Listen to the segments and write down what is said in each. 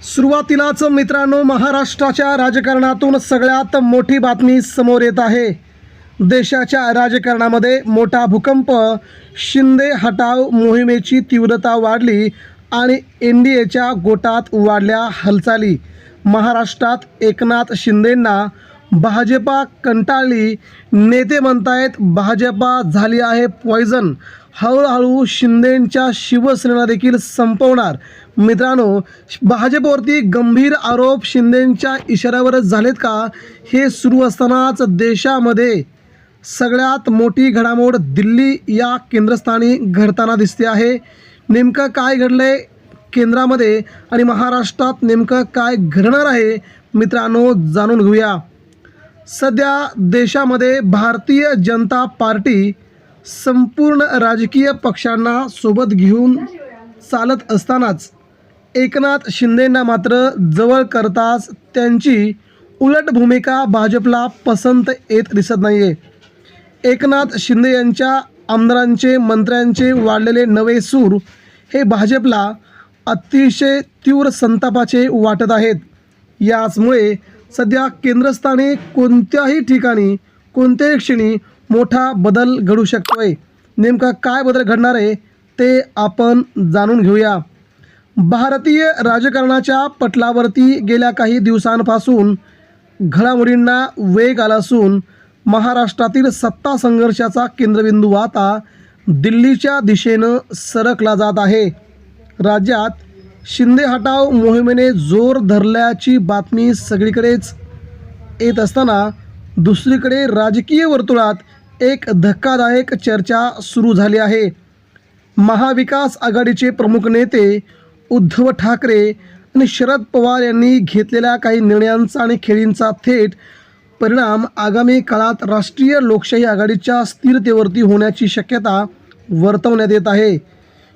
सुरुवातीलाच मित्रांनो, महाराष्ट्राच्या राजकारणातून सगळ्यात मोठी बातमी समोर येत आहे। देशाच्या राजकारणामध्ये मोठा भूकंप, शिंदे हटाव मोहिमेची तीव्रता वाढली आणि एनडीएच्या गोटात वाढल्या हालचाली। महाराष्ट्रात एकनाथ शिंदेंना भाजपा कंटाळली, नेते म्हणतायत भाजपा झाली आहे पॉइझन, हळूहळू शिंदेंच्या शिवसेना देखील संपवणार। मित्रांनो, भाजपवरती गंभीर आरोप शिंदेंच्या इशाऱ्यावरच झालेत का? हे सुरू असतानाच देशामध्ये सगळ्यात मोठी घडामोड दिल्ली या केंद्रस्थानी घडताना दिसते आहे। नेमकं काय घडलंय केंद्रामध्ये आणि महाराष्ट्रात नेमकं काय घडणार आहे मित्रांनो, जाणून घेऊया। सध्या देशामध्ये भारतीय जनता पार्टी संपूर्ण राजकीय पक्षांना सोबत घेऊन चालत असतानाच एकनाथ शिंदेंना मात्र जवळ करताच त्यांची उलट भूमिका भाजपला पसंत येत दिसत नाही आहे। एकनाथ शिंदे यांच्या आमदारांचे, मंत्र्यांचे वाढलेले नवे सूर हे भाजपला अतिशय तीव्र संतापाचे वाटत आहेत। याचमुळे सध्या केंद्रस्थानी कोणत्याही ठिकाणी, कोणत्याही क्षणी मोठा बदल घडू शकतोय। नेमका काय बदल घडणार आहे ते आपण जाणून घेऊया। भारतीय राजकारणाच्या पटलावरती गेल्या काही दिवसांपासून घडामोडींना वेग आला असून महाराष्ट्रातील सत्ता संघर्षाचा केंद्रबिंदू आता दिल्लीच्या दिशेनं सरकला जात आहे। राज्यात शिंदे हटाव मोहिमेने जोर धरल्याची बातमी सगळीकडेच येत असताना दुसरीकडे राजकीय वर्तुळात एक धक्कादायक चर्चा सुरू झाली आहे। महाविकास आघाडीचे प्रमुख नेते उद्धव ठाकरे आणि शरद पवार यांनी घेतलेल्या काही निर्णयांचा आणि खेळींचा थेट परिणाम आगामी काळात राष्ट्रीय लोकशाही आघाडीच्या स्थिरतेवरती होण्याची शक्यता वर्तवण्यात येत आहे।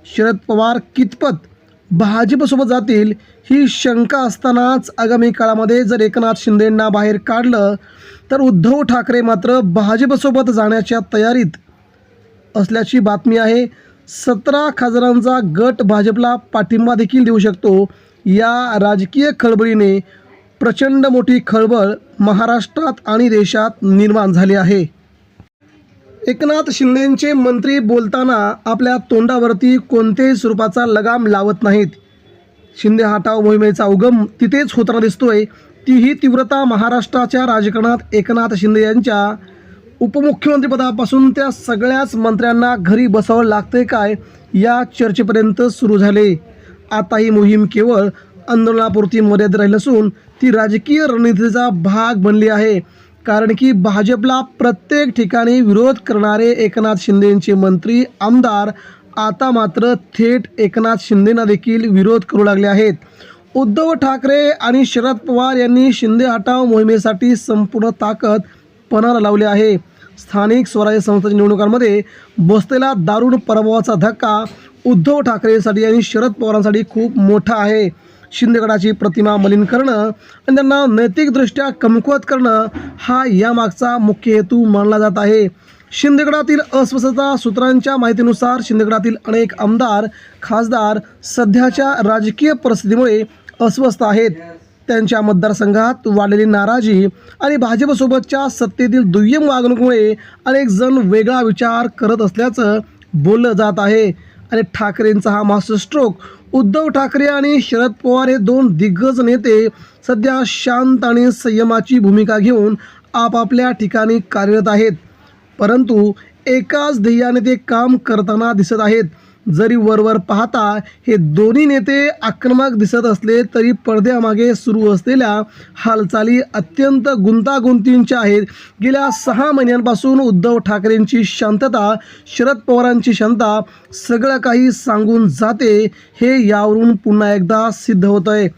शरद पवार कितपत भाजपसोबत जातील ही शंका असतानाच आगामी काळामध्ये जर एकनाथ शिंदेंना बाहेर काढलं तर उद्धव ठाकरे मात्र भाजपसोबत जाण्याच्या तयारीत असल्याची बातमी आहे। 17 खासदारांचा गट भाजपला पाठिंबा देखील देऊ शकतो। या राजकीय खळबळीने प्रचंड मोठी खळबळ महाराष्ट्रात आणि देशात निर्माण झाली आहे। एकनाथ शिंदेंचे मंत्री बोलताना आपल्या तोंडावरती कोणत्याही स्वरूपाचा लगाम लावत नाहीत। शिंदे हटाव मोहिमेचा उगम तिथेच होताना दिसतोय। तीही तीव्रता महाराष्ट्राच्या राजकारणात एकनाथ शिंदे यांच्या उपमुख्यमंत्रीपदापासून त्या सगळ्याच मंत्र्यांना घरी बसावं लागते काय या चर्चेपर्यंत सुरू झाले। आता ही मोहीम केवळ आंदोलनापुरती मर्यादित राहिली असून ती राजकीय रणनीतीचा भाग बनली आहे। कारण की भाजपला प्रत्येक ठिकाणी विरोध करणारे एकनाथ शिंदेंचे मंत्री, आमदार आता मात्र थेट एकनाथ शिंदेंना देखील विरोध करू लागले आहेत। उद्धव ठाकरे आणि शरद पवार यांनी शिंदे हटाव मोहिमेसाठी संपूर्ण ताकद पणाला लावली आहे। स्थानिक स्वराज्य संस्थांच्या निवडणुकांमध्ये बसलेला दारुण पराभवाचा धक्का उद्धव ठाकरेंसाठी आणि शरद पवारांसाठी खूप मोठा आहे। शिंदेगडाची प्रतिमा मलिन करणं आणि त्यांना नैतिकदृष्ट्या कमकुवत करणं हा यामागचा मुख्य हेतू मानला जात आहे। शिंदेगडातील अस्वस्थता सूत्रांच्या माहितीनुसार शिंदेगडातील अनेक आमदार, खासदार सध्याच्या राजकीय परिस्थितीमुळे अस्वस्थ आहेत। त्यांच्या मतदारसंघात वाढलेली नाराजी आणि भाजपसोबतच्या सत्तेतील दुय्यम वागणुकीमुळे अनेक जण वेगळा विचार करत असल्याचं बोललं जात आहे। आणि ठाकरेंचा हा मास्टर स्ट्रोक, उद्धव ठाकरे आणि शरद पवार हे दोन दिग्गज नेते सध्या शांत आणि संयमाची भूमिका घेऊन आपापल्या ठिकाणी कार्यरत आहेत, परंतु एकाच ध्येयाने ते काम करताना दिसत आहेत। जरी वरवर पाहता हे दोन्ही नेते आक्रमक दिसत असले तरी पडद्यामागे सुरू असलेल्या हालचाली अत्यंत गुंतागुंतीच्या आहेत। गेल्या 6 महिन्यांपासून उद्धव ठाकरेंची शांतता, शरद पवारांची शांतता सगळं काही सांगून जाते, हे यावरून पुन्हा एकदा सिद्ध होत आहे।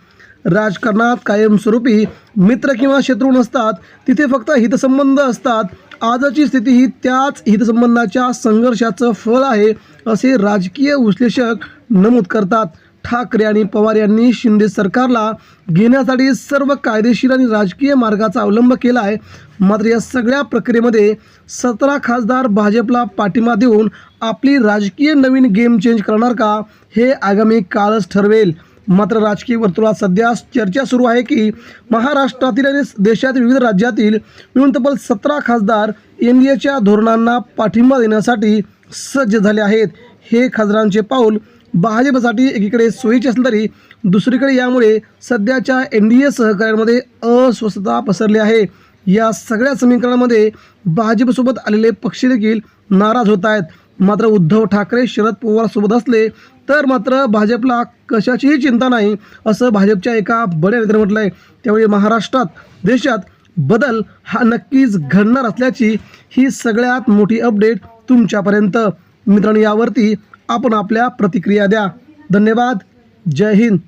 राजकारणात कायमस्वरूपी मित्र किंवा शत्रू नसतात, तिथे फक्त हितसंबंध असतात। आजची स्थिती ही त्याच हितसंबंधाच्या संघर्षाचं फळ आहे असे राजकीय विश्लेषक नमूद करतात। ठाकरे आणि पवार यांनी शिंदे सरकारला घेण्यासाठी सर्व कायदेशीर आणि राजकीय मार्गाचा अवलंब केला आहे। मात्र या सगळ्या प्रक्रियेमध्ये 17 खासदार भाजपला पाठिंबा देऊन आपली राजकीय नवीन गेम चेंज करणार का, हे आगामी काळच ठरवेल। मात्र राजकीय वर्तुळात सध्या चर्चा सुरू आहे की महाराष्ट्रातील आणि देशातील विविध राज्यातील मिळून तब्बल 17 खासदार NDAच्या धोरणांना पाठिंबा देण्यासाठी सज्ज झाले आहेत. हे खासदारांचे पाऊल भाजपसाठी एकीकडे सोयीचे असले तरी दुसरीकडे यामुळे सध्याच्या NDA सहकार्यामध्ये अस्वस्थता पसरली आहे. या सगळ्या समीकरणामध्ये भाजपसोबत आलेले पक्ष देखील नाराज होत आहेत. मात्र उद्धव ठाकरे शरद पवार सोबत असले तर मात्र भाजपला कशाचीही चिंता नाही, असं भाजपच्या एका बड्या नेत्याने म्हटलं आहे. त्यामुळे महाराष्ट्रात देशात बदल हा नक्कीच घडणार असल्याची ही सगळ्यात मोठी अपडेट तुमच्यापर्यंत. मित्रांनो, यावरती आपण आपल्या प्रतिक्रिया द्या. धन्यवाद. जय हिंद.